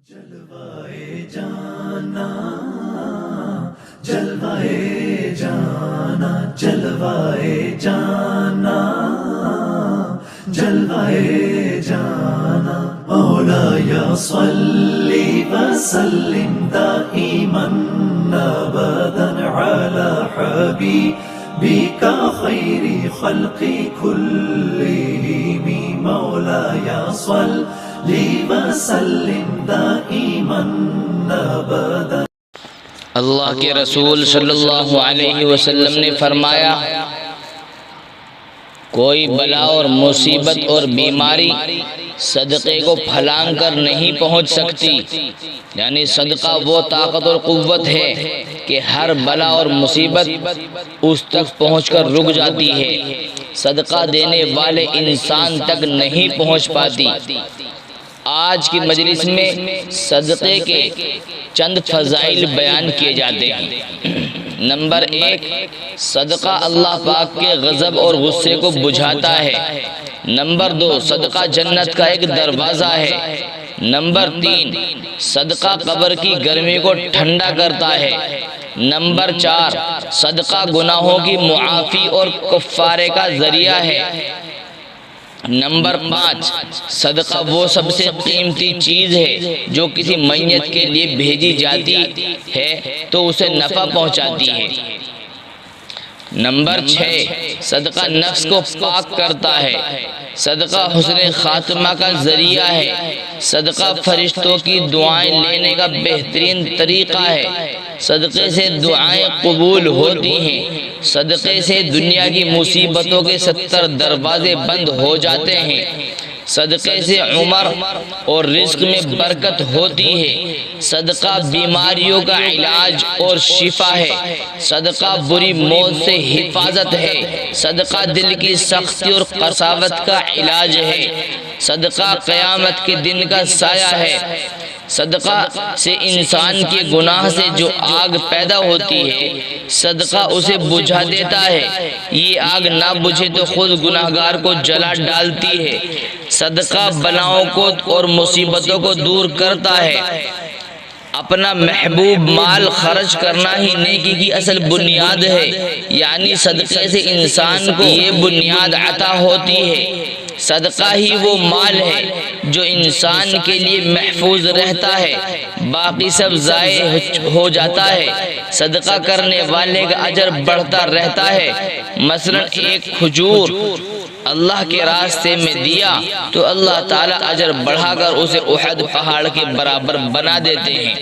جلوائے جانا جلوائے جانا جلوائے جانا جلوائے جانا مولایا صلی وسلم دائما ابدا علی حبیبک خیر خلق کلہم مولایا صلی وسلم دائما ابدا۔ اللہ کے رسول صلی اللہ علیہ وسلم نے فرمایا، کوئی بلا اور مصیبت اور بیماری صدقے کو پھلانگ کر نہیں پہنچ سکتی، یعنی صدقہ وہ طاقت اور قوت ہے کہ ہر بلا اور مصیبت اس تک پہنچ کر رک جاتی ہے، صدقہ دینے والے انسان تک نہیں پہنچ پاتی۔ آج کی مجلس میں صدقے کے چند فضائل بیان کیے جاتے ہیں۔ نمبر 1، صدقہ اللہ پاک کے غضب اور غصے کو بجھاتا ہے۔ نمبر 2، صدقہ جنت کا ایک دروازہ ہے۔ نمبر 3، صدقہ قبر کی گرمی کو ٹھنڈا کرتا ہے۔ نمبر 4، صدقہ گناہوں کی معافی اور کفارے کا ذریعہ ہے۔ نمبر 5، صدقہ وہ سب سے قیمتی چیز ہے جو کسی میت کے لیے بھیجی جاتی ہے تو اسے نفع پہنچاتی ہے۔ نمبر 6، صدقہ نفس کو پاک کرتا ہے۔ صدقہ حسن خاتمہ کا ذریعہ ہے۔ صدقہ فرشتوں کی دعائیں لینے کا بہترین طریقہ ہے۔ صدقے سے دعائیں قبول ہوتی ہیں۔ صدقے سے دنیا کی مصیبتوں کے 70 دروازے بند ہو جاتے ہیں۔ صدقے سے عمر اور رزق میں برکت ہوتی ہے۔ صدقہ بیماریوں کا علاج اور شفا ہے۔ صدقہ بری موت سے حفاظت ہے۔ صدقہ دل کی سختی اور قساوت کا علاج ہے۔ صدقہ قیامت کے دن کا سایہ ہے۔ صدقہ سے انسان کے گناہ سے جو آگ پیدا ہوتی ہے، صدقہ اسے بجھا دیتا ہے۔ یہ آگ نہ بجھے تو خود گناہگار کو جلا ڈالتی ہے۔ صدقہ بلاؤں کو اور مصیبتوں کو دور کرتا ہے۔ اپنا محبوب مال خرچ کرنا ہی نیکی کی اصل بنیاد ہے، یعنی صدقے سے انسان کو یہ بنیاد عطا ہوتی ہے۔ صدقہ ہی وہ مال ہے جو انسان کے لیے محفوظ رہتا ہے، باقی سب ضائع ہو جاتا ہے۔ صدقہ کرنے والے کا اجر بڑھتا رہتا ہے۔ مثلا ایک کھجور اللہ کے راستے میں دیا تو اللہ تعالیٰ اجر بڑھا کر اسے احد پہاڑ کے برابر بنا دیتے ہیں۔